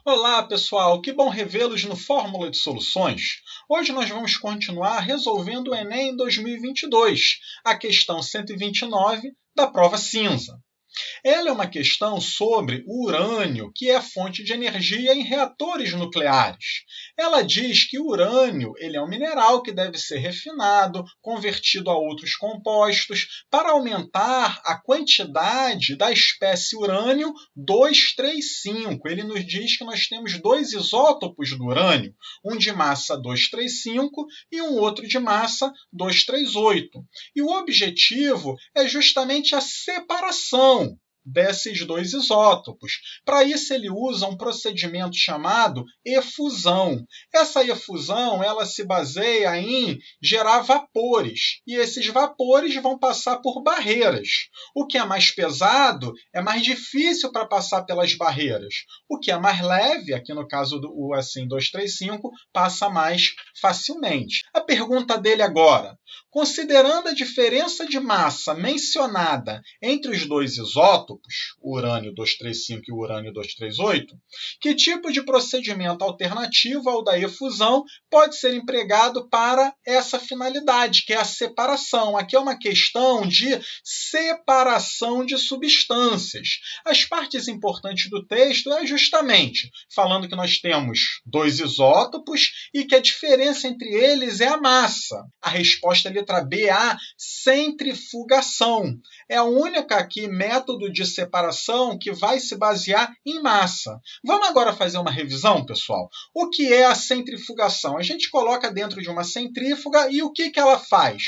Olá, pessoal! Que bom revê-los no Fórmula de Soluções. Hoje nós vamos continuar resolvendo o Enem 2022, a questão 129 da prova cinza. Ela é uma questão sobre o urânio, que é fonte de energia em reatores nucleares. Ela diz que o urânio ele é um mineral que deve ser refinado, convertido a outros compostos, para aumentar a quantidade da espécie urânio 235. Ele nos diz que nós temos dois isótopos do urânio, um de massa 235 e um outro de massa 238. E o objetivo é justamente a separação desses dois isótopos. Para isso, ele usa um procedimento chamado efusão. Essa efusão ela se baseia em gerar vapores, e esses vapores vão passar por barreiras. O que é mais pesado é mais difícil para passar pelas barreiras. O que é mais leve, aqui no caso do 235, passa mais facilmente. A pergunta dele agora: considerando a diferença de massa mencionada entre os dois isótopos, o urânio 235 e o urânio 238, que tipo de procedimento alternativo ao da efusão pode ser empregado para essa finalidade, que é a separação? Aqui é uma questão de separação de substâncias. As partes importantes do texto é justamente falando que nós temos dois isótopos e que a diferença entre eles é a massa. A resposta é letra B, a centrifugação. É a única aqui método de separação que vai se basear em massa. Vamos agora fazer uma revisão, pessoal? O que é a centrifugação? A gente coloca dentro de uma centrífuga e o que ela faz?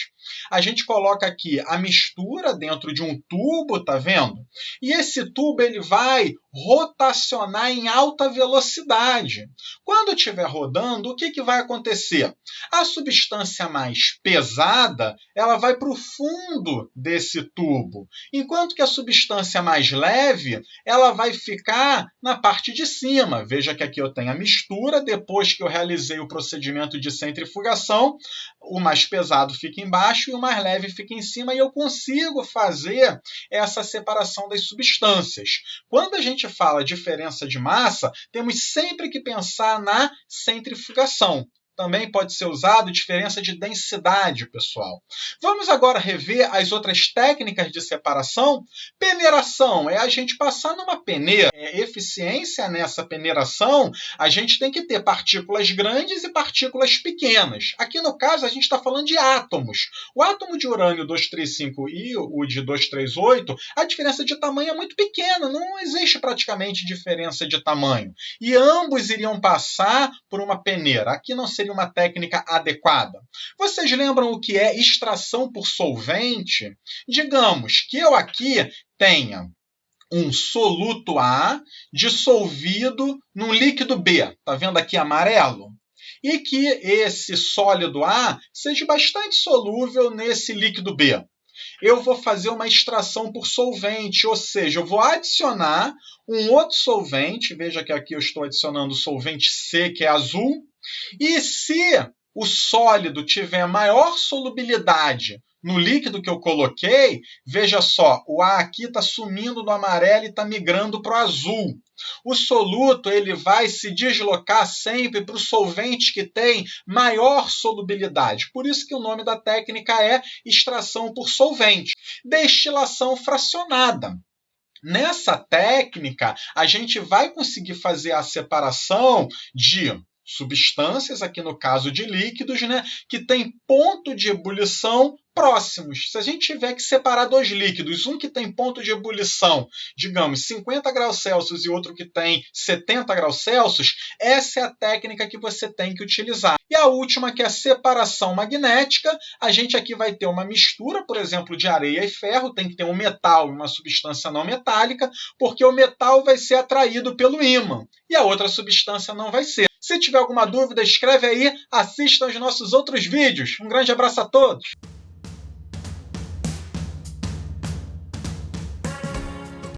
A gente coloca aqui a mistura dentro de um tubo, tá vendo? E esse tubo ele vai rotacionar em alta velocidade. Quando estiver rodando, o que vai acontecer? A substância mais pesada ela vai para o fundo desse tubo, enquanto que a substância mais leve ela vai ficar na parte de cima. Veja que aqui eu tenho a mistura, depois que eu realizei o procedimento de centrifugação, o mais pesado fica embaixo e o mais leve fica em cima, e eu consigo fazer essa separação das substâncias. Quando a gente fala diferença de massa, temos sempre que pensar na centrifugação. Também pode ser usado diferença de densidade, pessoal. Vamos agora rever as outras técnicas de separação. Peneiração é a gente passar numa peneira. Eficiência nessa peneiração, a gente tem que ter partículas grandes e partículas pequenas. Aqui no caso, a gente está falando de átomos. O átomo de urânio 235 e o de 238, a diferença de tamanho é muito pequena, não existe praticamente diferença de tamanho. E ambos iriam passar por uma peneira. Aqui não seria uma técnica adequada. Vocês lembram o que é extração por solvente? Digamos que eu aqui tenha um soluto A dissolvido num líquido B. Está vendo aqui amarelo? E que esse sólido A seja bastante solúvel nesse líquido B. Eu vou fazer uma extração por solvente, ou seja, eu vou adicionar um outro solvente. Veja que aqui eu estou adicionando o solvente C, que é azul. E se o sólido tiver maior solubilidade no líquido que eu coloquei, veja só, o A aqui está sumindo do amarelo e está migrando para o azul. O soluto ele vai se deslocar sempre para o solvente que tem maior solubilidade. Por isso que o nome da técnica é extração por solvente. Destilação fracionada. Nessa técnica, a gente vai conseguir fazer a separação de substâncias, aqui no caso de líquidos, que tem ponto de ebulição próximos. Se a gente tiver que separar dois líquidos, um que tem ponto de ebulição, digamos, 50 graus Celsius e outro que tem 70 graus Celsius, essa é a técnica que você tem que utilizar. E a última, que é a separação magnética, a gente aqui vai ter uma mistura, por exemplo, de areia e ferro, tem que ter um metal e uma substância não metálica, porque o metal vai ser atraído pelo ímã e a outra substância não vai ser. Se tiver alguma dúvida, escreve aí, assista aos nossos outros vídeos. Um grande abraço a todos!